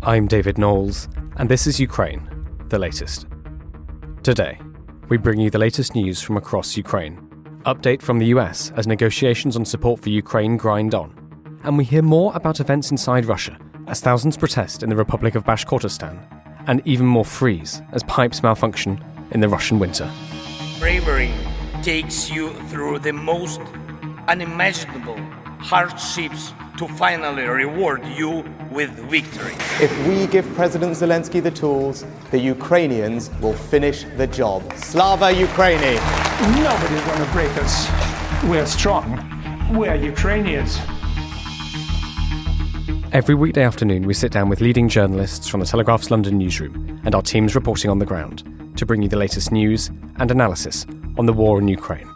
I'm David Knowles, and this is Ukraine, the latest. Today, we bring you the latest news from across Ukraine. Update from the US as negotiations on support for Ukraine grind on. And we hear more about events inside Russia as thousands protest in the Republic of Bashkortostan, and even more freeze as pipes malfunction in the Russian winter. Bravery takes you through the most unimaginable hardships to finally reward you with victory. If we give President Zelensky the tools, the Ukrainians will finish the job. Slava Ukraini! Nobody's going to break us. We're strong. We're Ukrainians. Every weekday afternoon, we sit down with leading journalists from the Telegraph's London newsroom and our teams reporting on the ground to bring you the latest news and analysis on the war in Ukraine.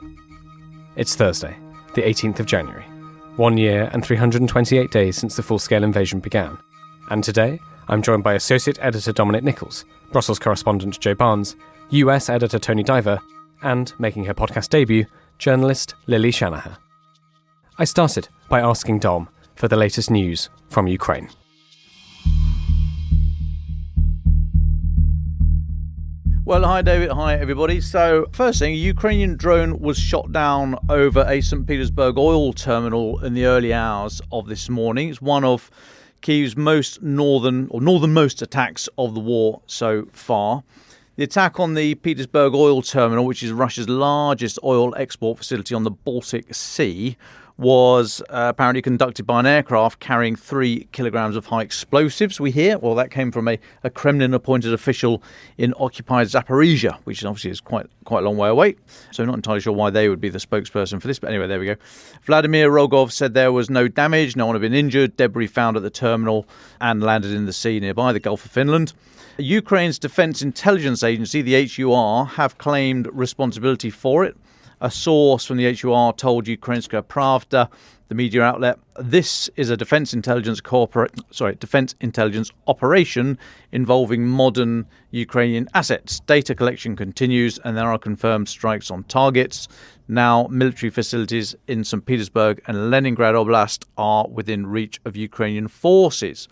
It's Thursday, the 18th of January, 1 year and 328 days since the full-scale invasion began. And today, I'm joined by Associate Editor Dominic Nichols, Brussels correspondent Joe Barnes, US Editor Tony Diver, and, making her podcast debut, journalist Lily Shanahan. I started by asking Dom for the latest news from Ukraine. Well, hi David, hi everybody. So, first thing, a Ukrainian drone was shot down over a St Petersburg oil terminal in the early hours of this morning. It's one of Kyiv's most northernmost attacks of the war so far. The attack on the Petersburg oil terminal, which is Russia's largest oil export facility on the Baltic Sea, was apparently conducted by an aircraft carrying 3 kilograms of high explosives, we hear. Well, that came from a Kremlin-appointed official in occupied Zaporizhia, which obviously is quite a long way away. So not entirely sure why they would be the spokesperson for this. But anyway, there we go. Vladimir Rogov said there was no damage, no one had been injured. Debris found at the terminal and landed in the sea nearby, the Gulf of Finland. Ukraine's Defense Intelligence Agency, the HUR, have claimed responsibility for it. A source from the HUR told Ukrainska Pravda, the media outlet, this is a defense intelligence operation involving modern Ukrainian assets. Data collection continues and there are confirmed strikes on targets. Now, military facilities in St Petersburg and Leningrad Oblast are within reach of Ukrainian forces.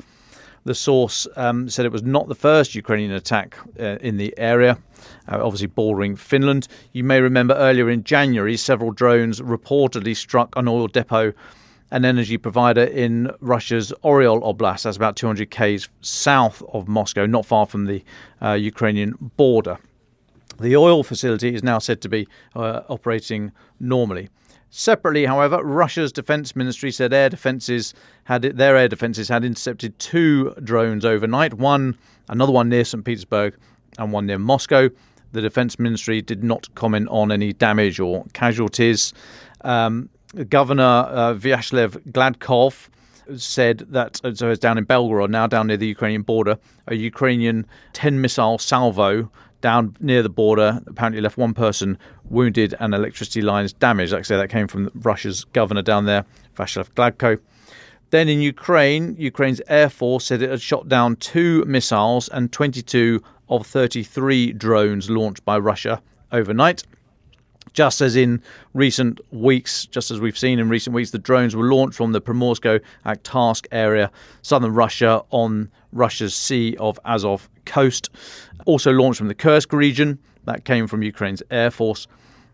The source said it was not the first Ukrainian attack in the area, obviously bordering Finland. You may remember earlier in January, several drones reportedly struck an oil depot, an energy provider in Russia's Oryol Oblast. That's about 200 km south of Moscow, not far from the Ukrainian border. The oil facility is now said to be operating normally. Separately, however, Russia's defense ministry said their air defenses had intercepted 2 drones overnight, another one near St Petersburg and one near Moscow. The defense ministry did not comment on any damage or casualties. Governor Vyacheslav Gladkov said that, so it's down in Belgorod, now down near the Ukrainian border, a Ukrainian 10-missile salvo down near the border apparently left one person wounded and electricity lines damaged. Like I say, that came from Russia's governor down there, Vyacheslav Gladkov. Then in Ukraine, Ukraine's Air Force said it had shot down 2 missiles and 22 of 33 drones launched by Russia overnight. Just as we've seen in recent weeks, the drones were launched from the Primorsko-Akhtarsk area, southern Russia, on Russia's Sea of Azov coast. Also launched from the Kursk region. That came from Ukraine's Air Force.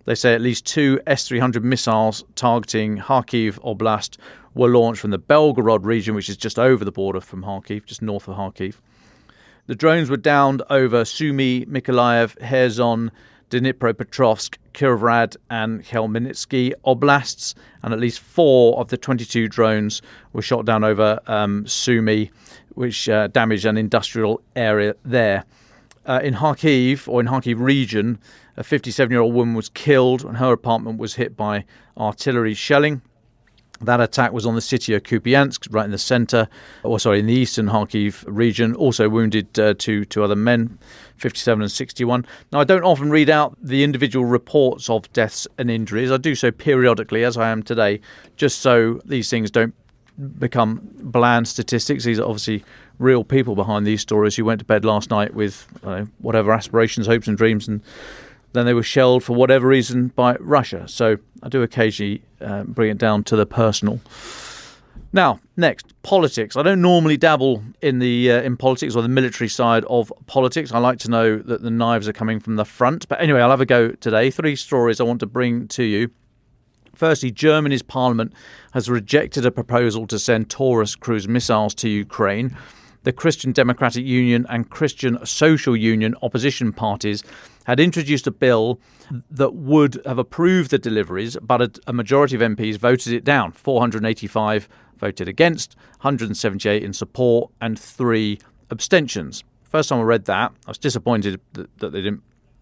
They say at least 2 S-300 missiles targeting Kharkiv Oblast were launched from the Belgorod region, which is just over the border from Kharkiv, just north of Kharkiv. The drones were downed over Sumy, Mykolaiv, Kherson, Dnipropetrovsk, Kirovrad and Khmelnytsky oblasts, and at least 4 of the 22 drones were shot down over Sumy, which damaged an industrial area there. In Kharkiv region, a 57-year-old woman was killed and her apartment was hit by artillery shelling. That attack was on the city of Kupiansk, right in the in the eastern Kharkiv region. Also wounded 2 other men, 57 and 61. Now, I don't often read out the individual reports of deaths and injuries. I do so periodically, as I am today, just so these things don't become bland statistics. These are obviously real people behind these stories who went to bed last night with whatever aspirations, hopes and dreams, and then they were shelled for whatever reason by Russia. So I do occasionally bring it down to the personal. Now, next, politics. I don't normally dabble in politics or the military side of politics. I like to know that the knives are coming from the front. But anyway, I'll have a go today. 3 stories I want to bring to you. Firstly, Germany's parliament has rejected a proposal to send Taurus cruise missiles to Ukraine. The Christian Democratic Union and Christian Social Union opposition parties had introduced a bill that would have approved the deliveries, but a majority of MPs voted it down. 485 voted against, 178 in support, and 3 abstentions. First time I read that, I was disappointed that they didn't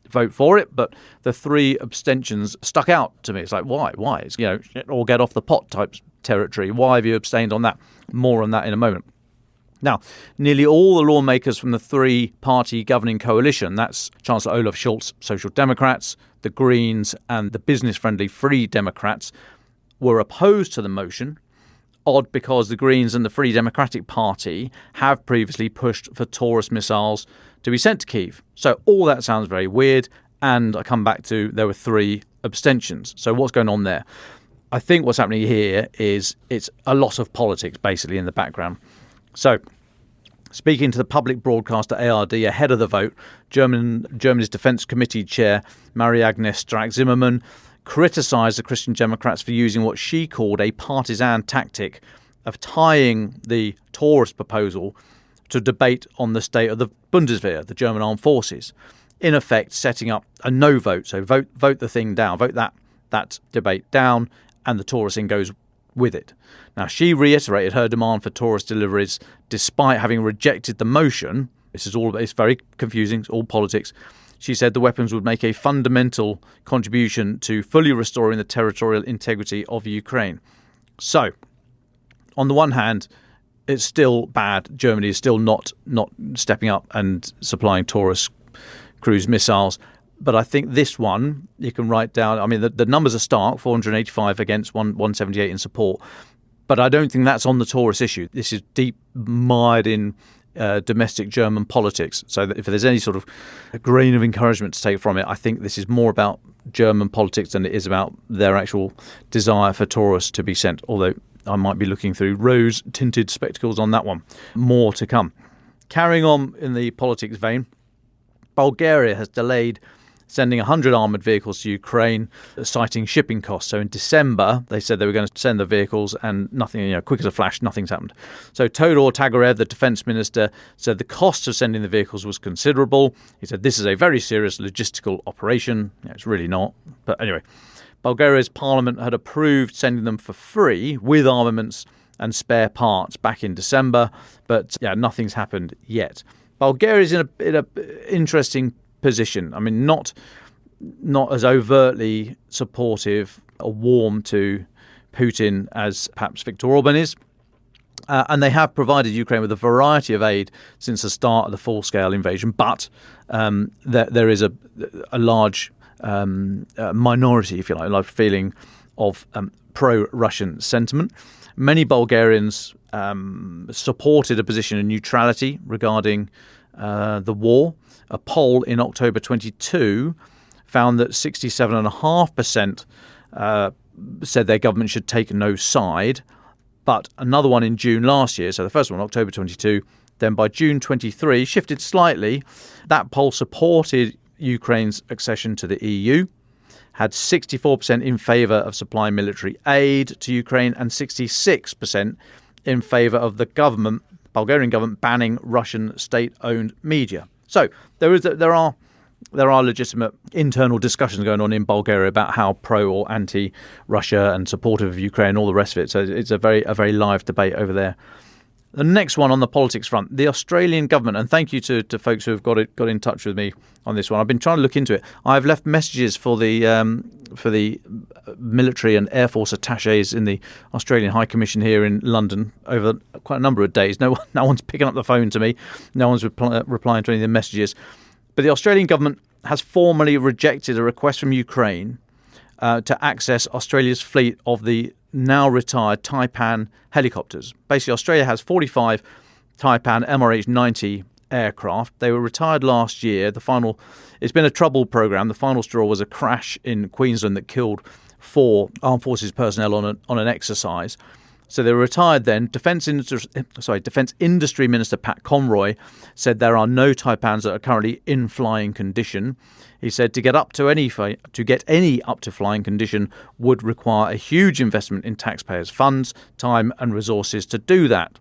vote for it, but the 3 abstentions stuck out to me. It's like, why? It's, or get off the pot type territory. Why have you abstained on that? More on that in a moment. Now, nearly all the lawmakers from the 3-party governing coalition, that's Chancellor Olaf Scholz, Social Democrats, the Greens and the business-friendly Free Democrats, were opposed to the motion. Odd, because the Greens and the Free Democratic Party have previously pushed for Taurus missiles to be sent to Kyiv. So all that sounds very weird, and I come back to there were 3 abstentions. So what's going on there? I think what's happening here is it's a lot of politics basically in the background. So, speaking to the public broadcaster ARD ahead of the vote, Germany's Defence Committee Chair Marie-Agnes Strack-Zimmermann criticised the Christian Democrats for using what she called a partisan tactic of tying the Taurus proposal to debate on the state of the Bundeswehr, the German armed forces, in effect setting up a no vote. So vote the thing down, vote that debate down, and the Taurus thing goes with it. Now, she reiterated her demand for Taurus deliveries despite having rejected the motion. It's very confusing, it's all politics. She said the weapons would make a fundamental contribution to fully restoring the territorial integrity of Ukraine. So, on the one hand, it's still bad. Germany is still not stepping up and supplying Taurus cruise missiles. But I think this one, you can write down, I mean, the numbers are stark, 485 against 178 in support. But I don't think that's on the Taurus issue. This is deep mired in domestic German politics. So that if there's any sort of a grain of encouragement to take from it, I think this is more about German politics than it is about their actual desire for Taurus to be sent. Although I might be looking through rose-tinted spectacles on that one. More to come. Carrying on in the politics vein, Bulgaria has delayed sending 100 armoured vehicles to Ukraine, citing shipping costs. So in December, they said they were going to send the vehicles and nothing, quick as a flash, nothing's happened. So Todor Tagarev, the defence minister, said the cost of sending the vehicles was considerable. He said this is a very serious logistical operation. It's really not. But anyway, Bulgaria's parliament had approved sending them for free with armaments and spare parts back in December. But nothing's happened yet. Bulgaria's in a interesting position. I mean, not as overtly supportive or warm to Putin as perhaps Viktor Orban is. And they have provided Ukraine with a variety of aid since the start of the full-scale invasion. But there is a large minority, if you like, a large feeling of pro-Russian sentiment. Many Bulgarians supported a position of neutrality regarding the war. A poll in October 22 found that 67.5% said their government should take no side. But another one in June last year, so the first one, October 22, then by June 23, shifted slightly. That poll supported Ukraine's accession to the EU, had 64% in favour of supplying military aid to Ukraine and 66% in favour of the Bulgarian government banning Russian state-owned media. So there are legitimate internal discussions going on in Bulgaria about how pro or anti-Russia and supportive of Ukraine, all the rest of it. So it's a very live debate over there. The next one on the politics front, the Australian government, and thank you to folks who have got in touch with me on this one. I've been trying to look into it. I've left messages for the military and Air Force attaches in the Australian High Commission here in London over quite a number of days. No one's picking up the phone to me. No one's replying to any of the messages. But the Australian government has formally rejected a request from Ukraine to access Australia's fleet of the now retired Taipan helicopters. Basically, Australia has 45 Taipan MRH-90 aircraft. They were retired last year. It's been a troubled program. The final straw was a crash in Queensland that killed 4 armed forces personnel on an exercise. So they were retired then. Defence Industry Minister Pat Conroy said there are no Taipans that are currently in flying condition. He said to get any up to flying condition would require a huge investment in taxpayers' funds, time and resources to do that.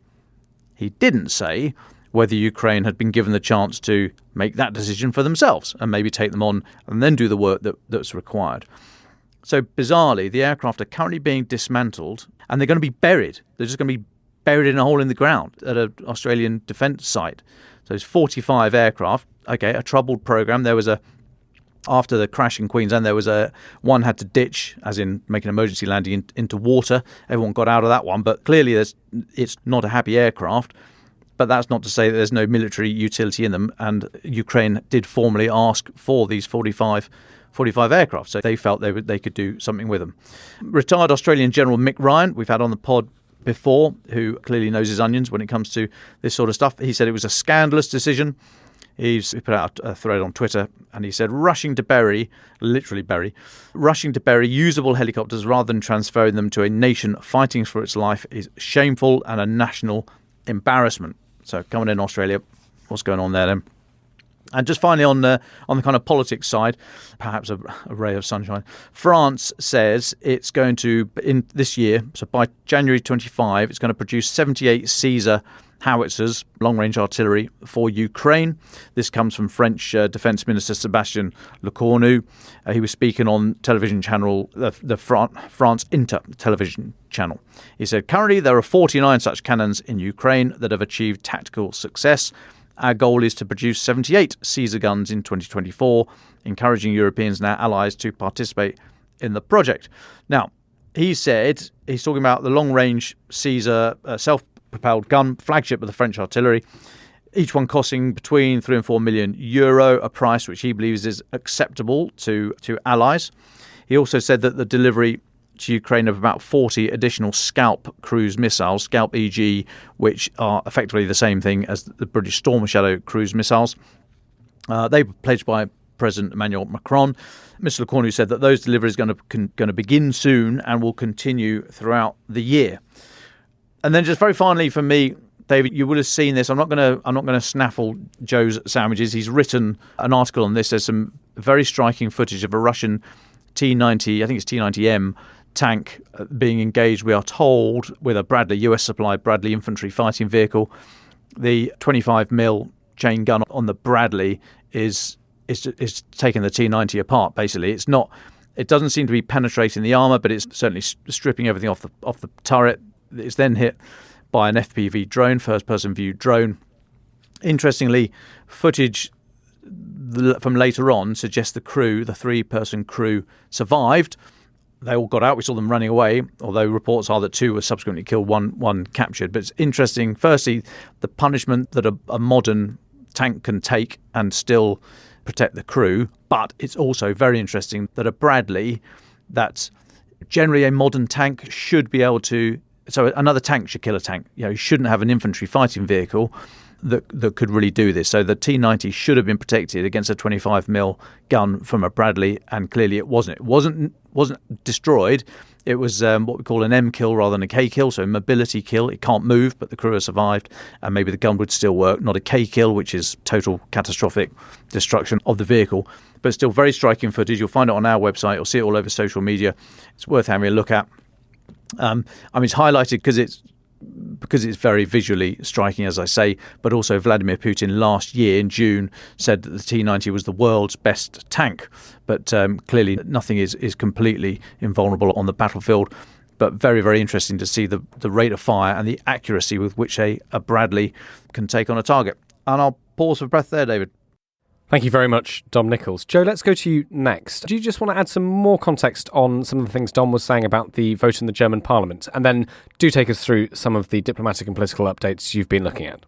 He didn't say whether Ukraine had been given the chance to make that decision for themselves and maybe take them on and then do the work that's required. So bizarrely, the aircraft are currently being dismantled and they're going to be buried. They're just going to be buried in a hole in the ground at an Australian defence site. So it's 45 aircraft. Okay, a troubled programme. After the crash in Queensland, one had to ditch, as in make an emergency landing into water. Everyone got out of that one, but clearly it's not a happy aircraft. But that's not to say that there's no military utility in them, and Ukraine did formally ask for these 45 aircraft, so they felt they could do something with them. Retired Australian General Mick Ryan, we've had on the pod before, who clearly knows his onions when it comes to this sort of stuff. He said it was a scandalous decision. He put out a thread on Twitter and he said rushing to bury usable helicopters rather than transferring them to a nation fighting for its life is shameful and a national embarrassment. So coming in Australia, what's going on there then? And just finally on the kind of politics side, perhaps a ray of sunshine, France says it's going to, in this year, so by January 25, it's going to produce 78 Caesar howitzers, long-range artillery for Ukraine. This comes from French Defence Minister Sébastien Lecornu. He was speaking on television channel, the France Inter television channel. He said, currently there are 49 such cannons in Ukraine that have achieved tactical success. Our goal is to produce 78 Caesar guns in 2024, encouraging Europeans and our allies to participate in the project. Now, he said, he's talking about the long-range Caesar self-propelled gun, flagship of the French artillery, each one costing between 3 and 4 million euro, a price which he believes is acceptable to allies. He also said that the delivery to Ukraine of about 40 additional Scalp cruise missiles, Scalp EG, which are effectively the same thing as the British Storm Shadow cruise missiles. They were pledged by President Emmanuel Macron. Mr. Lecornu said that those deliveries are going to begin soon and will continue throughout the year. And then just very finally for me, David, you would have seen this. I'm not going to snaffle Joe's sandwiches. He's written an article on this. There's some very striking footage of a Russian T-90, I think it's T-90M tank being engaged, we are told, with a Bradley, US-supplied Bradley infantry fighting vehicle. The 25mm chain gun on the Bradley is taking the T-90 apart, basically. It doesn't seem to be penetrating the armour, but it's certainly stripping everything off the turret. It's then hit by an FPV drone, first-person view drone. Interestingly, footage from later on suggests the 3-person crew survived. They all got out. We saw them running away, although reports are that 2 were subsequently killed, one captured. But it's interesting, firstly, the punishment that a modern tank can take and still protect the crew. But it's also very interesting that a Bradley, that's generally a modern tank, should be able to... So another tank should kill a tank. You shouldn't have an infantry fighting vehicle that could really do this. So the T-90 should have been protected against a 25mm gun from a Bradley, and clearly it wasn't. It wasn't destroyed. It was what we call an M kill rather than a K kill, so mobility kill. It can't move, but the crew has survived, and maybe the gun would still work. Not a K kill, which is total catastrophic destruction of the vehicle, but still very striking footage. You'll find it on our website. You'll see it all over social media. It's worth having a look at. It's highlighted because it's very visually striking, as I say, but also Vladimir Putin last year in June said that the T-90 was the world's best tank, but clearly nothing is completely invulnerable on the battlefield. But very, very interesting to see the rate of fire and the accuracy with which a Bradley can take on a target. And I'll pause for breath there, David. Thank you very much, Dom Nichols. Joe, let's go to you next. Do you just want to add some more context on some of the things Dom was saying about the vote in the German parliament? And then do take us through some of the diplomatic and political updates you've been looking at.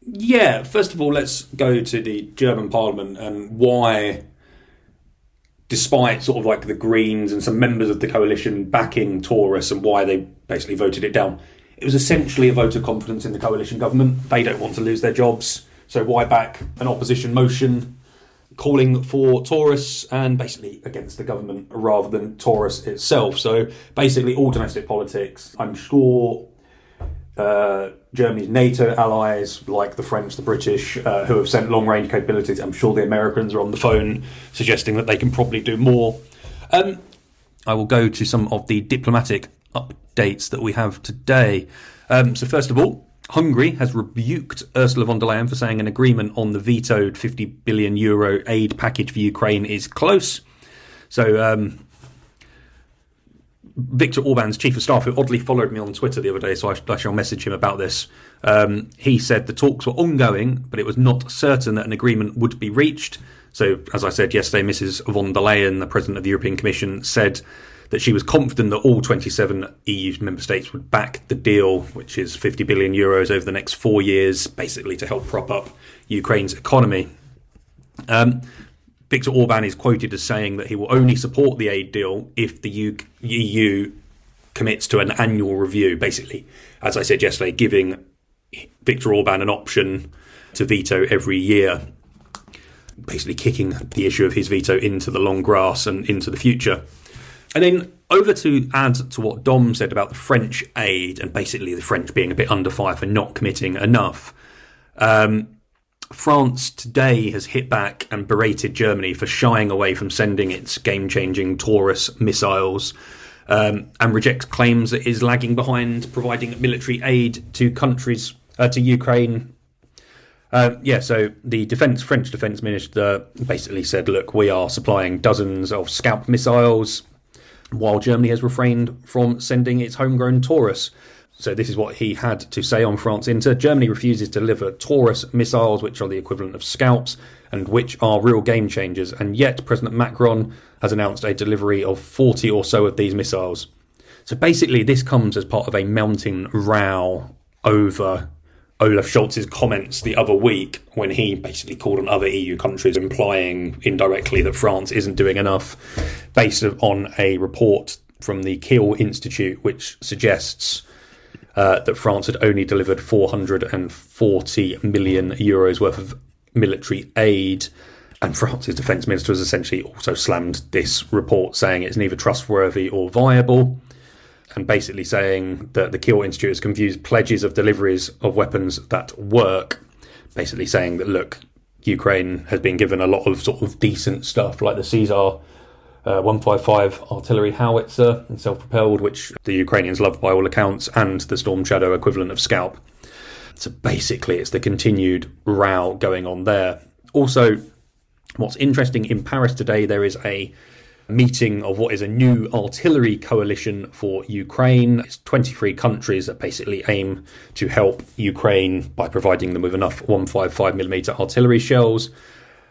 Yeah, first of all, let's go to the German parliament and why, despite sort of like the Greens and some members of the coalition backing Taurus, and why they basically voted it down. It was essentially a vote of confidence in the coalition government. They don't want to lose their jobs. So why back an opposition motion calling for Taurus and basically against the government rather than Taurus itself. So basically all domestic politics. I'm sure Germany's NATO allies, like the French, the British, who have sent long-range capabilities, I'm sure the Americans are on the phone suggesting that they can probably do more. I will go to some of the diplomatic updates that we have today. So first of all, Hungary has rebuked Ursula von der Leyen for saying an agreement on the vetoed €50 billion aid package for Ukraine is close. So Viktor Orban's chief of staff, who oddly followed me on Twitter the other day, so I shall message him about this, he said the talks were ongoing, but it was not certain that an agreement would be reached. So, as I said yesterday, Mrs von der Leyen, the President of the European Commission, said that she was confident that all 27 EU member states would back the deal, which is €50 billion over the next 4 years, basically to help prop up Ukraine's economy. Viktor Orban is quoted as saying that he will only support the aid deal if the EU commits to an annual review, basically, as I said yesterday, giving Viktor Orban an option to veto every year, basically kicking the issue of his veto into the long grass and into the future. And then over to add to what Dom said about the French aid and basically the French being a bit under fire for not committing enough. France today has hit back and berated Germany for shying away from sending its game-changing Taurus missiles and rejects claims that it is lagging behind providing military aid to countries, to Ukraine. So the French defence minister basically said, look, we are supplying dozens of Scalp missiles, while Germany has refrained from sending its homegrown Taurus. So this is what he had to say on France Inter. Germany refuses to deliver Taurus missiles, which are the equivalent of Scalps, and which are real game changers. And yet President Macron has announced a delivery of 40 or so of these missiles. So basically this comes as part of a mounting row over Olaf Scholz's comments the other week when he basically called on other EU countries, implying indirectly that France isn't doing enough, based on a report from the Kiel Institute, which suggests that France had only delivered €440 million worth of military aid. And France's defence minister has essentially also slammed this report, saying it's neither trustworthy or viable, and basically saying that the Kiel Institute has confused pledges of deliveries of weapons that work, basically saying that, look, Ukraine has been given a lot of sort of decent stuff like the Caesar 155 artillery howitzer and self-propelled, which the Ukrainians love by all accounts, and the Storm Shadow equivalent of Scalp. So basically it's the continued row going on there. Also, what's interesting, in Paris today there is a meeting of what is a new artillery coalition for Ukraine. It's 23 countries that basically aim to help Ukraine by providing them with enough 155mm artillery shells.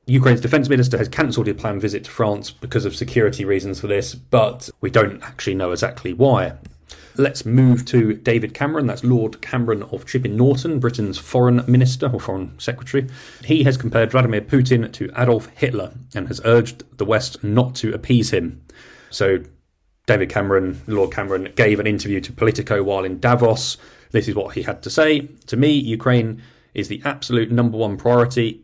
Ukraine's defence minister has cancelled his planned visit to France because of security reasons for this, but we don't actually know exactly why. Let's move to David Cameron. That's Lord Cameron of Chipping Norton, Britain's foreign minister or foreign secretary. He has compared Vladimir Putin to Adolf Hitler and has urged the West not to appease him. So David Cameron, Lord Cameron, gave an interview to Politico while in Davos. This is what he had to say. To me, Ukraine is the absolute number one priority.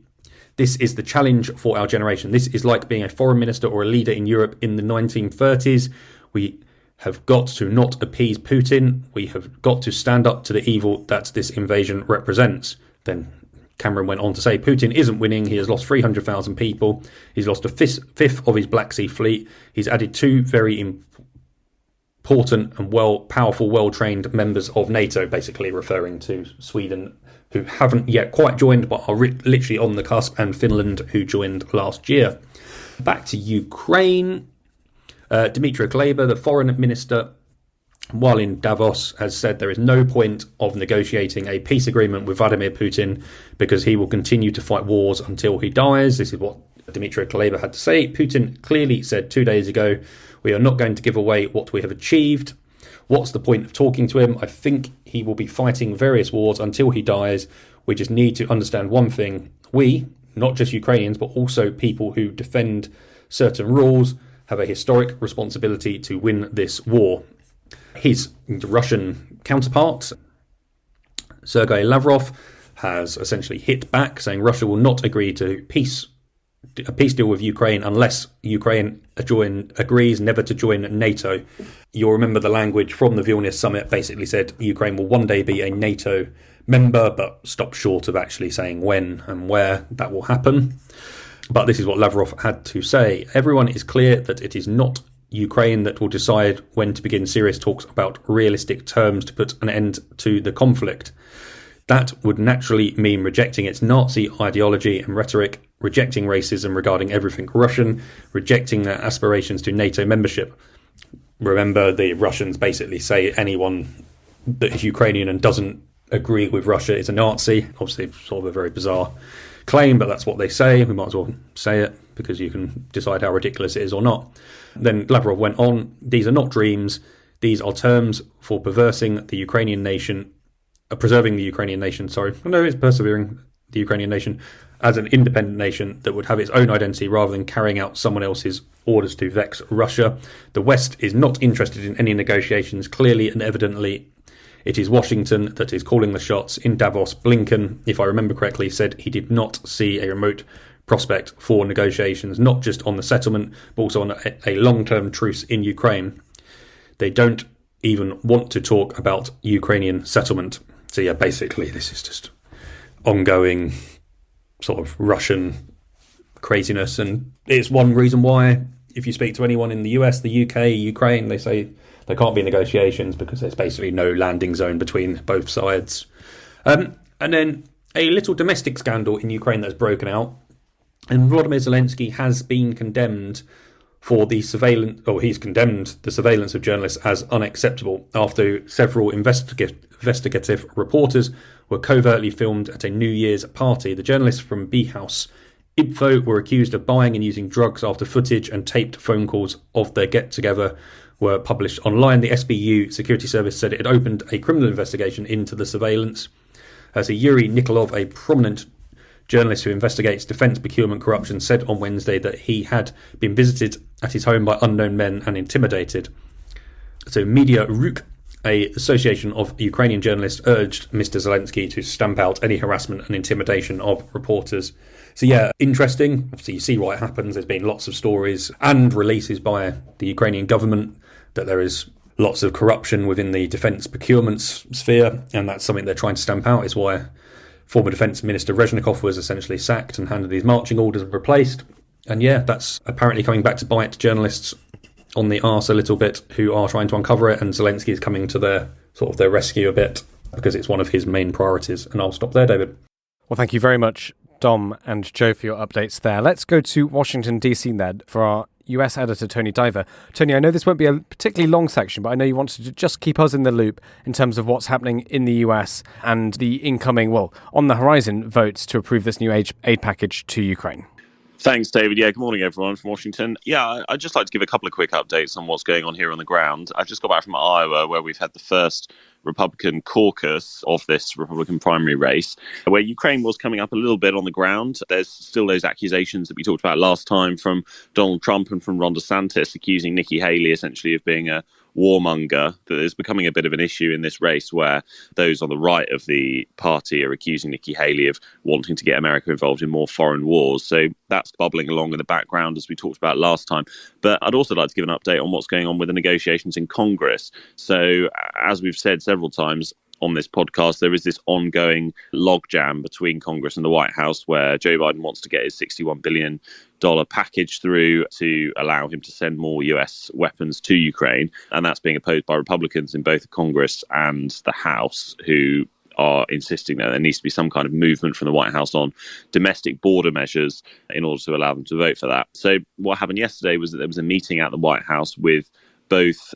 This is the challenge for our generation. This is like being a foreign minister or a leader in Europe in the 1930s. We have got to not appease Putin. We have got to stand up to the evil that this invasion represents. Then Cameron went on to say, Putin isn't winning. He has lost 300,000 people. He's lost a fifth of his Black Sea fleet. He's added two very important and powerful, well-trained members of NATO, basically referring to Sweden, who haven't yet quite joined but are literally on the cusp, and Finland, who joined last year. Back to Ukraine. Dmytro Kuleba, the foreign minister, while in Davos, has said there is no point of negotiating a peace agreement with Vladimir Putin because he will continue to fight wars until he dies. This is what Dmytro Kuleba had to say. Putin clearly said 2 days ago, we are not going to give away what we have achieved. What's the point of talking to him? I think he will be fighting various wars until he dies. We just need to understand one thing. We, not just Ukrainians, but also people who defend certain rules, have a historic responsibility to win this war. His Russian counterpart, Sergei Lavrov, has essentially hit back, saying Russia will not agree to peace a peace deal with Ukraine unless Ukraine agrees never to join NATO. You'll remember the language from the Vilnius summit basically said Ukraine will one day be a NATO member, but stopped short of actually saying when and where that will happen. But this is what Lavrov had to say. Everyone is clear that it is not Ukraine that will decide when to begin serious talks about realistic terms to put an end to the conflict. That would naturally mean rejecting its Nazi ideology and rhetoric, rejecting racism regarding everything Russian, rejecting their aspirations to NATO membership. Remember, the Russians basically say anyone that is Ukrainian and doesn't agree with Russia is a Nazi. Obviously, sort of a very bizarre claim, but that's what they say. We might as well say it because you can decide how ridiculous it is or not. Then Lavrov went on, these are not dreams. These are terms for preserving the Ukrainian nation, it's persevering the Ukrainian nation as an independent nation that would have its own identity rather than carrying out someone else's orders to vex Russia. The West is not interested in any negotiations. Clearly and evidently, it is Washington that is calling the shots. In Davos, Blinken, if I remember correctly, said he did not see a remote prospect for negotiations, not just on the settlement, but also on a long-term truce in Ukraine. They don't even want to talk about Ukrainian settlement. So yeah, basically this is just ongoing sort of Russian craziness. And it's one reason why, if you speak to anyone in the US, the UK, Ukraine, they say there can't be negotiations because there's basically no landing zone between both sides. And then a little domestic scandal in Ukraine that's broken out. And Volodymyr Zelensky has been condemned for the surveillance, he's condemned the surveillance of journalists as unacceptable after several investigative reporters were covertly filmed at a New Year's party. The journalists from B House Info were accused of buying and using drugs after footage and taped phone calls of their get-together were published online. The SBU security service said it had opened a criminal investigation into the surveillance. As Yuri Nikolov, a prominent journalist who investigates defence procurement corruption, said on Wednesday that he had been visited at his home by unknown men and intimidated. So Media Rukh, a association of Ukrainian journalists, urged Mr. Zelensky to stamp out any harassment and intimidation of reporters. So yeah, interesting. Obviously, you see what happens. There's been lots of stories and releases by the Ukrainian government that there is lots of corruption within the defence procurement sphere, and that's something they're trying to stamp out. It's why former Defence Minister Reznikov was essentially sacked and handed his marching orders and replaced. And yeah, that's apparently coming back to bite journalists on the arse a little bit who are trying to uncover it, and Zelensky is coming to their rescue a bit because it's one of his main priorities. And I'll stop there, David. Well, thank you very much, Dom and Joe, for your updates there. Let's go to Washington, D.C. then for our US editor, Tony Diver. Tony, I know this won't be a particularly long section, but I know you wanted to just keep us in the loop in terms of what's happening in the US and the incoming, on the horizon, votes to approve this new aid package to Ukraine. Thanks, David. Yeah, good morning, everyone from Washington. Yeah, I'd just like to give a couple of quick updates on what's going on here on the ground. I just got back from Iowa, where we've had the first Republican caucus of this Republican primary race, where Ukraine was coming up a little bit on the ground. There's still those accusations that we talked about last time from Donald Trump and from Ron DeSantis accusing Nikki Haley essentially of being a warmonger. That is becoming a bit of an issue in this race, where those on the right of the party are accusing Nikki Haley of wanting to get America involved in more foreign wars. So that's bubbling along in the background, as we talked about last time. But I'd also like to give an update on what's going on with the negotiations in Congress. So as we've said several times on this podcast, there is this ongoing logjam between Congress and the White House, where Joe Biden wants to get his $61 billion package through to allow him to send more US weapons to Ukraine. And that's being opposed by Republicans in both Congress and the House, who are insisting that there needs to be some kind of movement from the White House on domestic border measures in order to allow them to vote for that. So what happened yesterday was that there was a meeting at the White House with both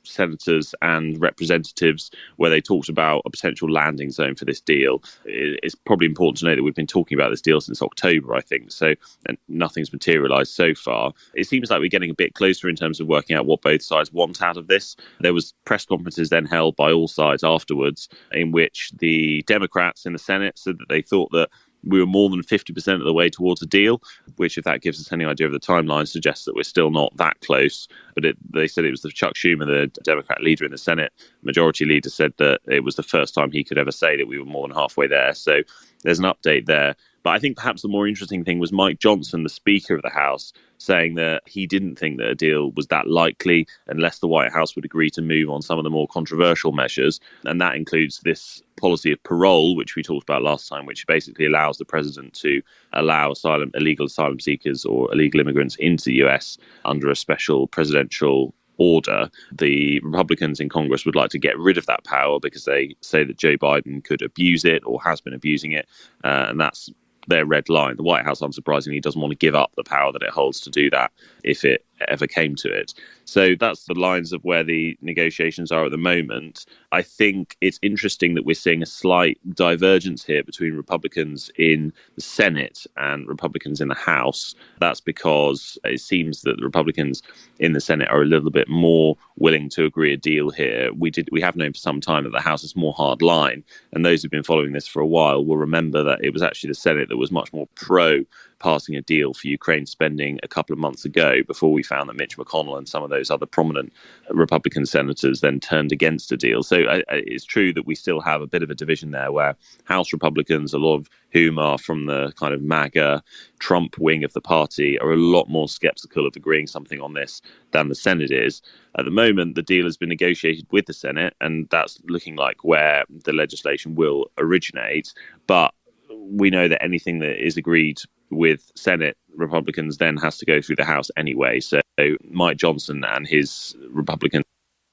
senators and representatives, where they talked about a potential landing zone for this deal. It's probably important to know that we've been talking about this deal since October, I think, and nothing's materialized so far. It seems like we're getting a bit closer in terms of working out what both sides want out of this. There was press conferences then held by all sides afterwards, in which the Democrats in the Senate said that they thought that we were more than 50% of the way towards a deal, which, if that gives us any idea of the timeline, suggests that we're still not that close. But they said it was Chuck Schumer, the Democrat leader in the Senate, majority leader, said that it was the first time he could ever say that we were more than halfway there. So there's an update there. But I think perhaps the more interesting thing was Mike Johnson, the Speaker of the House, saying that he didn't think that a deal was that likely unless the White House would agree to move on some of the more controversial measures. And that includes this policy of parole, which we talked about last time, which basically allows the president to allow illegal asylum seekers or illegal immigrants into the US under a special presidential order. The Republicans in Congress would like to get rid of that power because they say that Joe Biden could abuse it or has been abusing it. And that's their red line. The White House, unsurprisingly, doesn't want to give up the power that it holds to do that if it ever came to it. So that's the lines of where the negotiations are at the moment. I think it's interesting that we're seeing a slight divergence here between Republicans in the Senate and Republicans in the House. That's because it seems that the Republicans in the Senate are a little bit more willing to agree a deal here. We have known for some time that the House is more hard line, and those who've been following this for a while will remember that it was actually the Senate that was much more pro passing a deal for Ukraine spending a couple of months ago, before we found that Mitch McConnell and some of those other prominent Republican senators then turned against a deal. So it's true that we still have a bit of a division there, where House Republicans, a lot of whom are from the kind of MAGA Trump wing of the party, are a lot more skeptical of agreeing something on this than the Senate is. At the moment, the deal has been negotiated with the Senate, and that's looking like where the legislation will originate. But we know that anything that is agreed with Senate Republicans then has to go through the House anyway. So Mike Johnson and his Republicans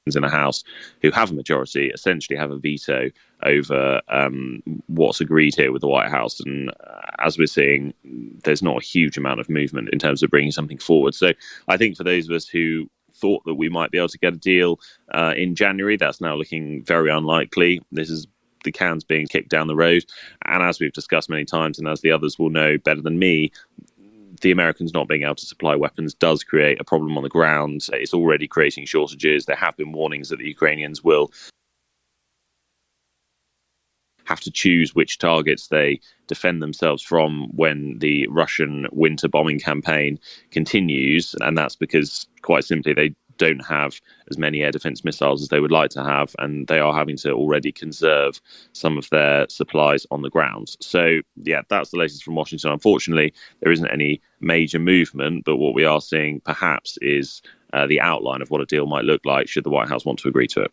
in the House, who have a majority, essentially have a veto over what's agreed here with the White House. And as we're seeing, there's not a huge amount of movement in terms of bringing something forward. So I think for those of us who thought that we might be able to get a deal in January, that's now looking very unlikely. This is the can's being kicked down the road. And as we've discussed many times, and as the others will know better than me, the Americans not being able to supply weapons does create a problem on the ground. It's already creating shortages. There have been warnings that the Ukrainians will have to choose which targets they defend themselves from when the Russian winter bombing campaign continues. And that's because, quite simply, they don't have as many air defense missiles as they would like to have, and they are having to already conserve some of their supplies on the ground. So, yeah, that's the latest from Washington. Unfortunately, there isn't any major movement, but what we are seeing perhaps is the outline of what a deal might look like should the White House want to agree to it.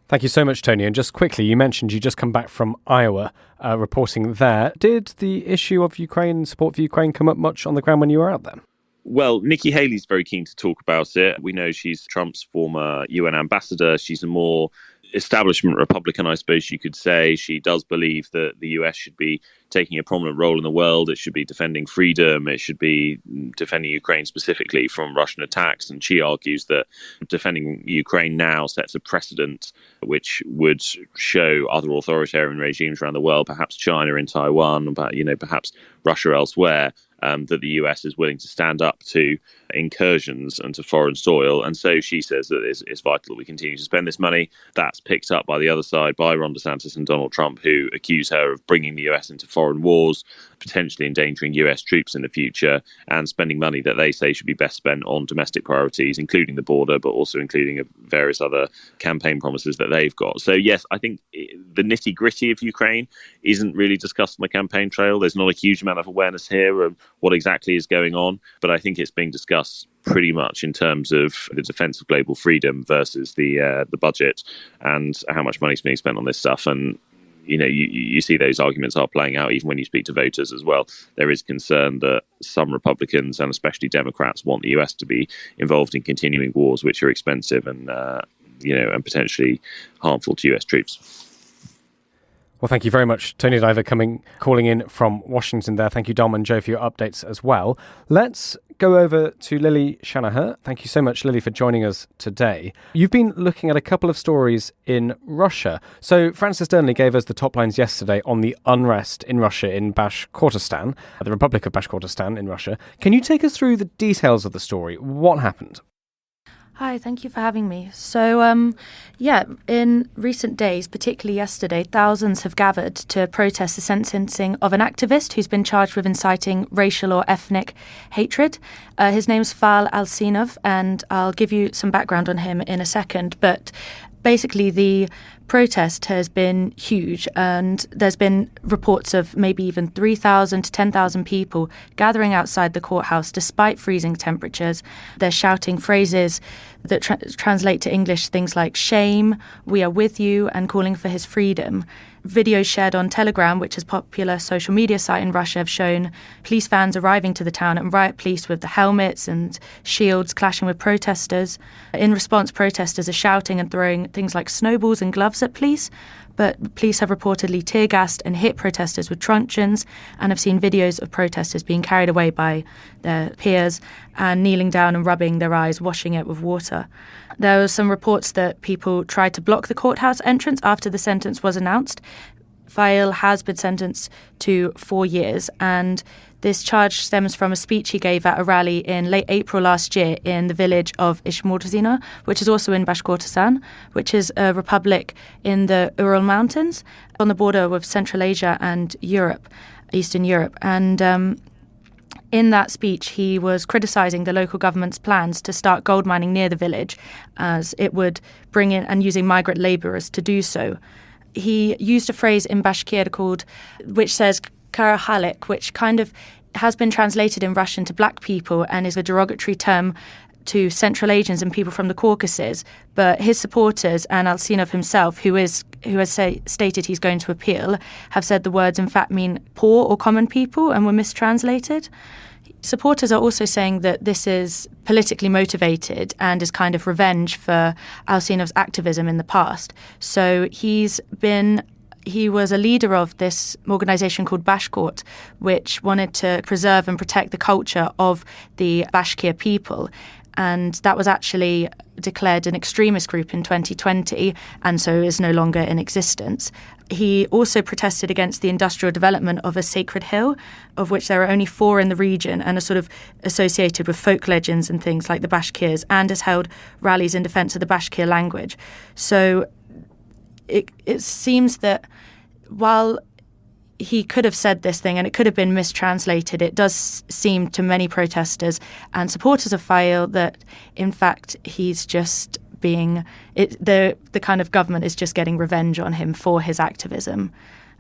Thank you so much, Tony. And just quickly, you mentioned you just come back from Iowa, reporting there. Did the issue of Ukraine, support for Ukraine, come up much on the ground when you were out there? Well, Nikki Haley's very keen to talk about it. We know she's Trump's former UN ambassador. She's a more establishment Republican, I suppose you could say. She does believe that the US should be taking a prominent role in the world. It should be defending freedom. It should be defending Ukraine specifically from Russian attacks. And she argues that defending Ukraine now sets a precedent which would show other authoritarian regimes around the world, perhaps China in Taiwan, but perhaps Russia elsewhere, that the US is willing to stand up to incursions into foreign soil. And so she says that it's vital that we continue to spend this money. That's picked up by the other side, by Ron DeSantis and Donald Trump, who accuse her of bringing the US into foreign wars, potentially endangering US troops in the future, and spending money that they say should be best spent on domestic priorities, including the border, but also including various other campaign promises that they've got. So yes, I think the nitty-gritty of Ukraine isn't really discussed on the campaign trail. There's not a huge amount of awareness here of what exactly is going on, but I think it's being discussed pretty much in terms of the defense of global freedom versus the budget and how much money is being spent on this stuff. And you see those arguments are playing out even when you speak to voters as well. There is concern that some Republicans and especially Democrats want the US to be involved in continuing wars which are expensive and and potentially harmful to US troops. Well, thank you very much, Tony Diver, calling in from Washington there. Thank you, Dom and Joe, for your updates as well. Let's go over to Lily Shanahan. Thank you so much, Lily, for joining us today. You've been looking at a couple of stories in Russia. So Francis Durnley gave us the top lines yesterday on the unrest in Russia in Bashkortostan, the Republic of Bashkortostan in Russia. Can you take us through the details of the story? What happened? Hi, thank you for having me. So, in recent days, particularly yesterday, thousands have gathered to protest the sentencing of an activist who's been charged with inciting racial or ethnic hatred. His name's Val Alsinov, and I'll give you some background on him in a second. But basically the protest has been huge, and there's been reports of maybe even 3,000 to 10,000 people gathering outside the courthouse despite freezing temperatures. They're shouting phrases that translate to English things like shame, we are with you, and calling for his freedom. Videos shared on Telegram, which is a popular social media site in Russia, have shown police vans arriving to the town and riot police with the helmets and shields clashing with protesters. In response, protesters are shouting and throwing things like snowballs and gloves at police, but police have reportedly tear-gassed and hit protesters with truncheons, and have seen videos of protesters being carried away by their peers and kneeling down and rubbing their eyes, washing it with water. There were some reports that people tried to block the courthouse entrance after the sentence was announced. Fail has been sentenced to 4 years, and this charge stems from a speech he gave at a rally in late April last year in the village of Ishmurtazina, which is also in Bashkortostan, which is a republic in the Ural Mountains on the border with Central Asia and Europe, Eastern Europe. And in that speech, he was criticising the local government's plans to start gold mining near the village, as it would bring in and using migrant labourers to do so. He used a phrase in Bashkir which says "karahalik," which kind of has been translated in Russian to black people and is a derogatory term to Central Asians and people from the Caucasus. But his supporters and Alsinov himself, who has stated he's going to appeal, have said the words in fact mean poor or common people and were mistranslated. Supporters are also saying that this is politically motivated and is kind of revenge for Alsinov's activism in the past. So he was a leader of this organisation called Bashkort, which wanted to preserve and protect the culture of the Bashkir people. And that was actually declared an extremist group in 2020 and so is no longer in existence. He also protested against the industrial development of a sacred hill, of which there are only 4 in the region and are sort of associated with folk legends and things like the Bashkirs, and has held rallies in defence of the Bashkir language. So it seems that while he could have said this thing and it could have been mistranslated, it does seem to many protesters and supporters of Fail that, in fact, he's just the kind of government is just getting revenge on him for his activism.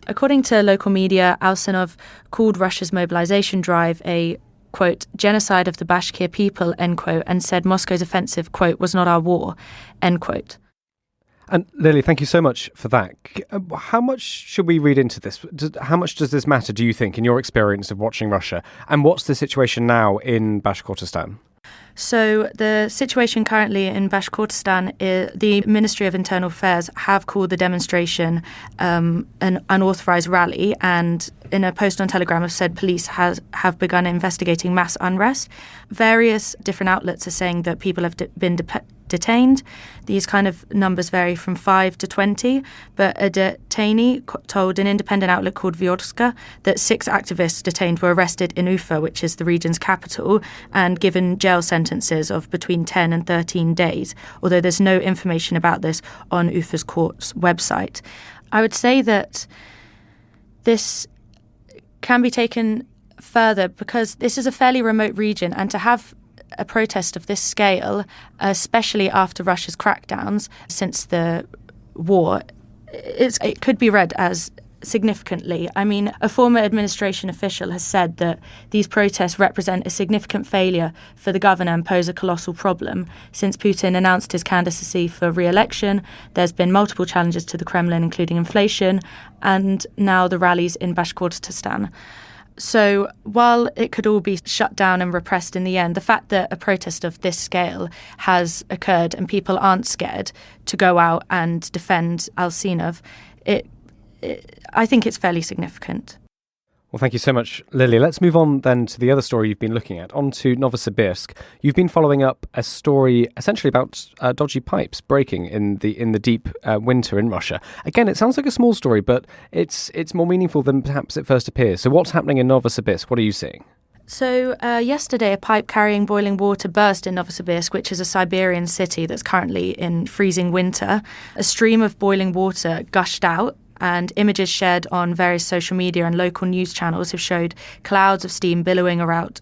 According to local media, Alsinov called Russia's mobilization drive a, quote, genocide of the Bashkir people, end quote, and said Moscow's offensive, quote, was not our war, end quote. And Lily, thank you so much for that. How much should we read into this? How much does this matter, do you think, in your experience of watching Russia? And what's the situation now in Bashkortostan? So the situation currently in Bashkortostan, the Ministry of Internal Affairs have called the demonstration an unauthorised rally, and in a post on Telegram have said police have begun investigating mass unrest. Various different outlets are saying that people have been detained. These kind of numbers vary from 5 to 20, but a detainee told an independent outlet called Vyotska that 6 activists detained were arrested in Ufa, which is the region's capital, and given jail sentences of between 10 and 13 days, although there's no information about this on Ufa's court's website. I would say that this can be taken further because this is a fairly remote region, and to have a protest of this scale, especially after Russia's crackdowns since the war, it could be read as significantly. I mean, a former administration official has said that these protests represent a significant failure for the governor and pose a colossal problem. Since Putin announced his candidacy for re-election, there's been multiple challenges to the Kremlin, including inflation, and now the rallies in Bashkortostan. So while it could all be shut down and repressed in the end, the fact that a protest of this scale has occurred and people aren't scared to go out and defend Alsinov, I think it's fairly significant. Well, thank you so much, Lily. Let's move on then to the other story you've been looking at, on to Novosibirsk. You've been following up a story essentially about dodgy pipes breaking in the deep winter in Russia. Again, it sounds like a small story, but it's more meaningful than perhaps it first appears. So what's happening in Novosibirsk? What are you seeing? So yesterday, a pipe carrying boiling water burst in Novosibirsk, which is a Siberian city that's currently in freezing winter. A stream of boiling water gushed out And images shared on various social media and local news channels have showed clouds of steam billowing around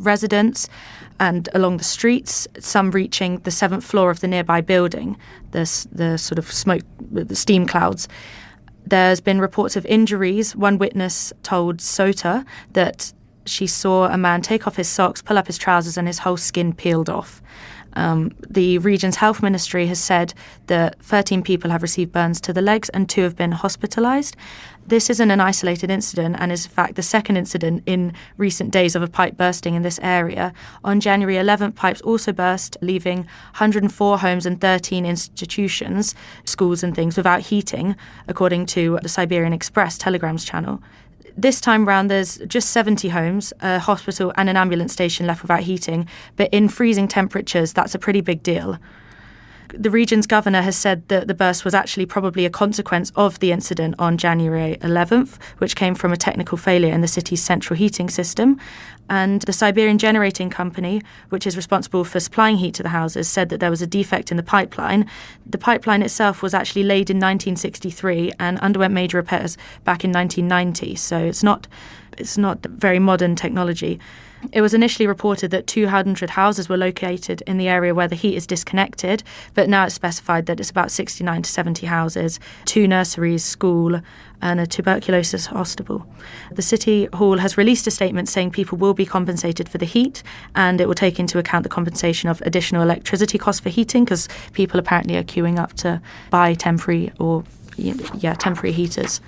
residents and along the streets, some reaching the 7th floor of the nearby building, the sort of smoke, the steam clouds. There's been reports of injuries. One witness told SOTA that she saw a man take off his socks, pull up his trousers, and his whole skin peeled off. The region's health ministry has said that 13 people have received burns to the legs and 2 have been hospitalised. This isn't an isolated incident and is in fact the second incident in recent days of a pipe bursting in this area. On January 11th, pipes also burst, leaving 104 homes and 13 institutions, schools and things, without heating, according to the Siberian Express Telegrams channel. This time round, there's just 70 homes, a hospital and an ambulance station left without heating, but in freezing temperatures, that's a pretty big deal. The region's governor has said that the burst was actually probably a consequence of the incident on January 11th, which came from a technical failure in the city's central heating system. And the Siberian Generating Company, which is responsible for supplying heat to the houses, said that there was a defect in the pipeline. The pipeline itself was actually laid in 1963 and underwent major repairs back in 1990, so it's not very modern technology. It was initially reported that 200 houses were located in the area where the heat is disconnected, but now it's specified that it's about 69 to 70 houses, 2 nurseries, school, and a tuberculosis hospital. The City Hall has released a statement saying people will be compensated for the heat, and it will take into account the compensation of additional electricity costs for heating, because people apparently are queuing up to buy temporary heaters.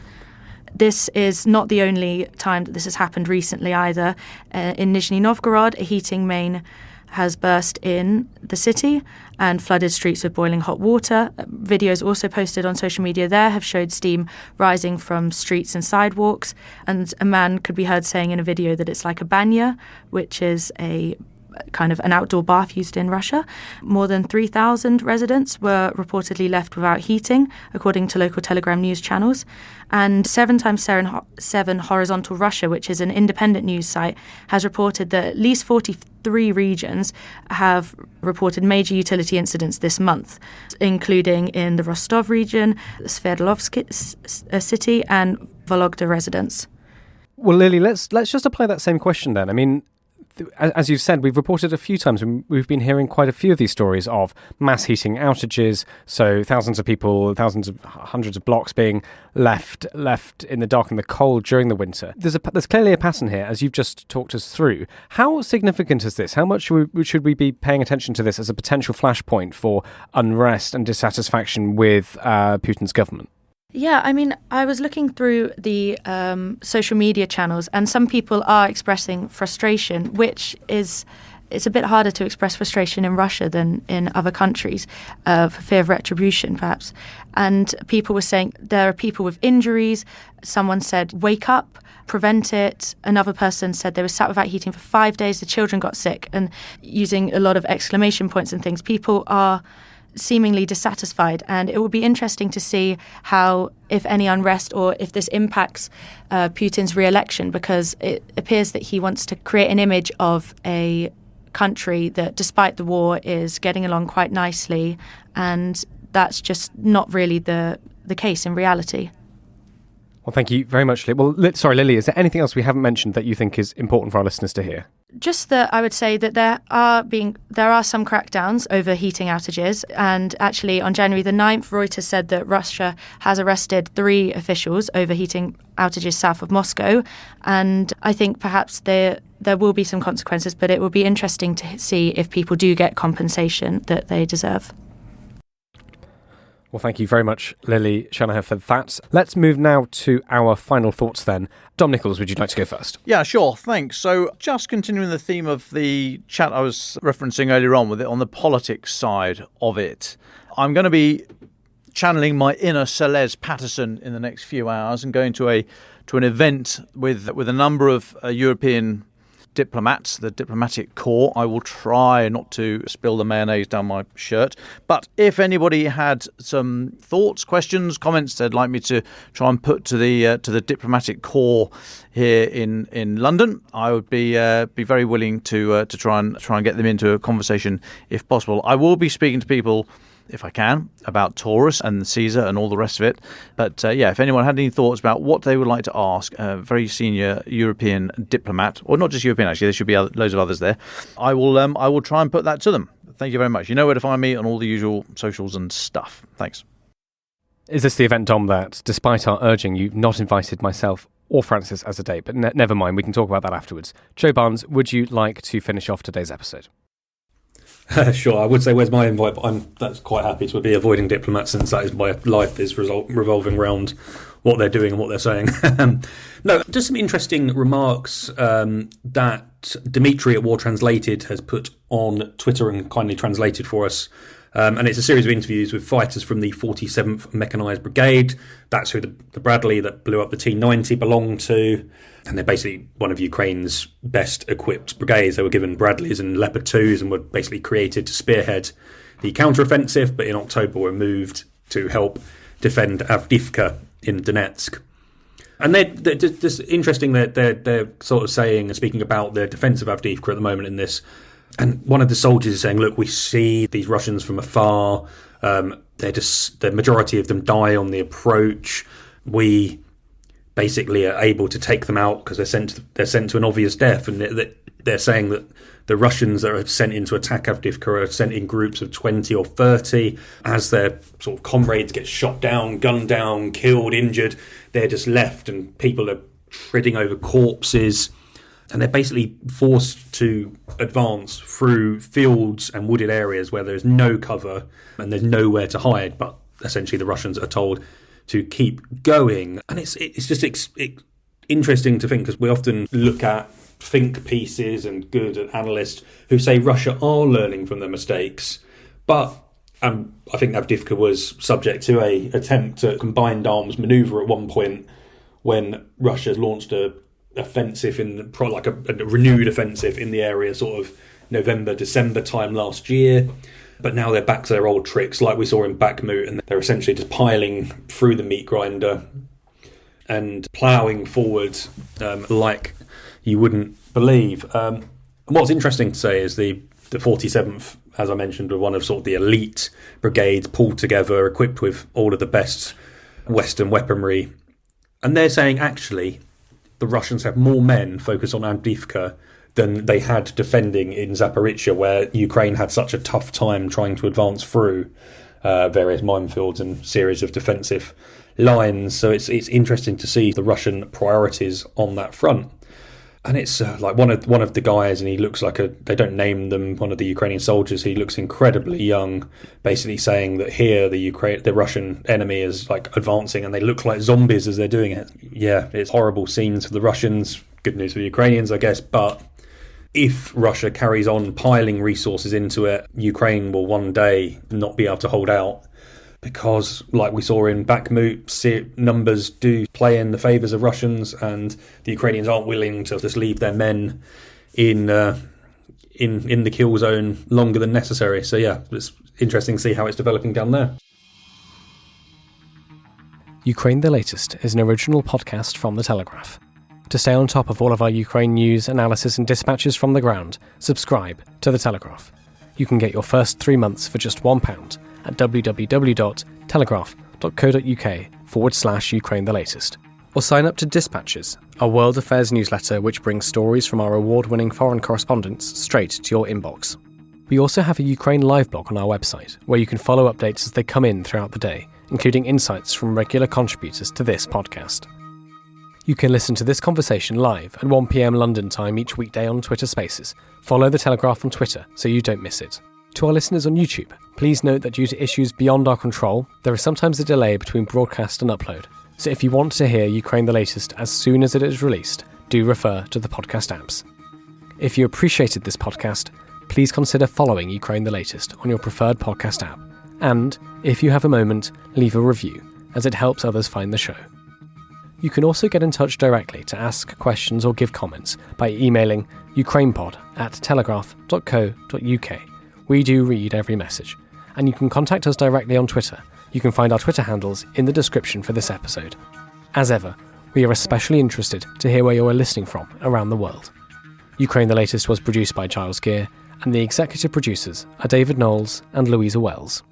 This is not the only time that this has happened recently either. In Nizhny Novgorod, a heating main has burst in the city and flooded streets with boiling hot water. Videos also posted on social media there have showed steam rising from streets and sidewalks, and a man could be heard saying in a video that it's like a banya, which is a kind of an outdoor bath used in Russia. More than 3,000 residents were reportedly left without heating, according to local Telegram news channels. And 7x7 Horizontal Russia, which is an independent news site, has reported that at least 43 regions have reported major utility incidents this month, including in the Rostov region, Sverdlovsk city, and Vologda residents. Well, Lily, let's just apply that same question then. I mean, as you've said, we've reported a few times, and we've been hearing quite a few of these stories of mass heating outages, so thousands of people, hundreds of blocks being left in the dark and the cold during the winter. There's clearly a pattern here, as you've just talked us through. How significant is this? How much should we be paying attention to this as a potential flashpoint for unrest and dissatisfaction with Putin's government? Yeah, I mean, I was looking through the social media channels, and some people are expressing frustration, which it's a bit harder to express frustration in Russia than in other countries for fear of retribution, perhaps. And people were saying there are people with injuries. Someone said, wake up, prevent it. Another person said they were sat without heating for 5 days. The children got sick, and using a lot of exclamation points and things. People are seemingly dissatisfied, and it will be interesting to see how, if any, unrest or if this impacts Putin's re-election, because it appears that he wants to create an image of a country that, despite the war, is getting along quite nicely, and that's just not really the case in reality. Well, thank you very much, Lily. Well, sorry, Lily, is there anything else we haven't mentioned that you think is important for our listeners to hear? Just that I would say that there are some crackdowns over heating outages, and actually on January the 9th, Reuters said that Russia has arrested 3 officials over heating outages south of Moscow, and I think perhaps there will be some consequences, but it will be interesting to see if people do get compensation that they deserve. Well, thank you very much, Lily Shanahan, for that. Let's move now to our final thoughts then. Dom Nichols, would you like to go first? Yeah, sure. Thanks. So just continuing the theme of the chat I was referencing earlier on with it on the politics side of it, I'm going to be channeling my inner Celeste Patterson in the next few hours and going to an event with a number of European diplomats, the diplomatic corps. I will try not to spill the mayonnaise down my shirt. But if anybody had some thoughts, questions, comments they'd like me to try and put to the diplomatic corps here in London, I would be very willing to try and get them into a conversation if possible. I will be speaking to people if I can, about Taurus and Caesar and all the rest of it. But if anyone had any thoughts about what they would like to ask a very senior European diplomat, or not just European actually, there should be loads of others there, I will try and put that to them. Thank you very much. You know where to find me on all the usual socials and stuff. Thanks. Is this the event, Dom, that, despite our urging, you've not invited myself or Francis as a date? But never mind, we can talk about that afterwards. Joe Barnes, would you like to finish off today's episode? Sure, I would say where's my invite, but that's quite happy to be avoiding diplomats, since that is my life is revolving around what they're doing and what they're saying. No, just some interesting remarks that Dimitri at War Translated has put on Twitter and kindly translated for us. And it's a series of interviews with fighters from the 47th Mechanised Brigade. That's who the Bradley that blew up the T-90 belonged to. And they're basically one of Ukraine's best equipped brigades. They were given Bradleys and Leopard 2s and were basically created to spearhead the counteroffensive, but in October were moved to help defend Avdiivka in Donetsk. And they're just interesting that they're sort of saying and speaking about the defence of Avdiivka at the moment in this. And one of the soldiers is saying, look, we see these Russians from afar. The majority of them die on the approach. We basically are able to take them out because they're sent to an obvious death. And they're saying that the Russians that are sent in to attack Avdiivka are sent in groups of 20 or 30. As their sort of comrades get shot down, gunned down, killed, injured, they're just left and people are treading over corpses. And they're basically forced to advance through fields and wooded areas where there's no cover and there's nowhere to hide. But essentially the Russians are told to keep going. And it's just interesting to think, because we often look at think pieces and good analysts who say Russia are learning from their mistakes. But I think Avdiivka was subject to a attempt at combined arms manoeuvre at one point when Russia launched a offensive a renewed offensive in the area sort of November, December time last year. But now they're back to their old tricks like we saw in Bakhmut, and they're essentially just piling through the meat grinder and ploughing forward like you wouldn't believe. And what's interesting to say is the 47th, as I mentioned, were one of sort of the elite brigades pulled together, equipped with all of the best Western weaponry. And they're saying actually the Russians have more men focused on Avdiivka than they had defending in Zaporizhzhia, where Ukraine had such a tough time trying to advance through various minefields and series of defensive lines. So it's interesting to see the Russian priorities on that front. And it's like one of the guys, and he looks like they don't name them, one of the Ukrainian soldiers, he looks incredibly young, basically saying that here the Russian enemy is like advancing and they look like zombies as they're doing it. Yeah, it's horrible scenes for the Russians, good news for the Ukrainians, I guess, but if Russia carries on piling resources into it, Ukraine will one day not be able to hold out. Because, like we saw in Bakhmut, numbers do play in the favours of Russians, and the Ukrainians aren't willing to just leave their men in the kill zone longer than necessary. So yeah, it's interesting to see how it's developing down there. Ukraine the Latest is an original podcast from The Telegraph. To stay on top of all of our Ukraine news, analysis and dispatches from the ground, subscribe to The Telegraph. You can get your first 3 months for just £1 at www.telegraph.co.uk/Ukraine the Latest. Or sign up to Dispatches, our world affairs newsletter which brings stories from our award-winning foreign correspondents straight to your inbox. We also have a Ukraine live blog on our website, where you can follow updates as they come in throughout the day, including insights from regular contributors to this podcast. You can listen to this conversation live at 1 p.m. London time each weekday on Twitter Spaces. Follow The Telegraph on Twitter so you don't miss it. To our listeners on YouTube, please note that due to issues beyond our control, there is sometimes a delay between broadcast and upload. So if you want to hear Ukraine the Latest as soon as it is released, do refer to the podcast apps. If you appreciated this podcast, please consider following Ukraine the Latest on your preferred podcast app. And, if you have a moment, leave a review, as it helps others find the show. You can also get in touch directly to ask questions or give comments by emailing ukrainepod@telegraph.co.uk. We do read every message. And you can contact us directly on Twitter. You can find our Twitter handles in the description for this episode. As ever, we are especially interested to hear where you are listening from around the world. Ukraine the Latest was produced by Giles Gear, and the executive producers are David Knowles and Louisa Wells.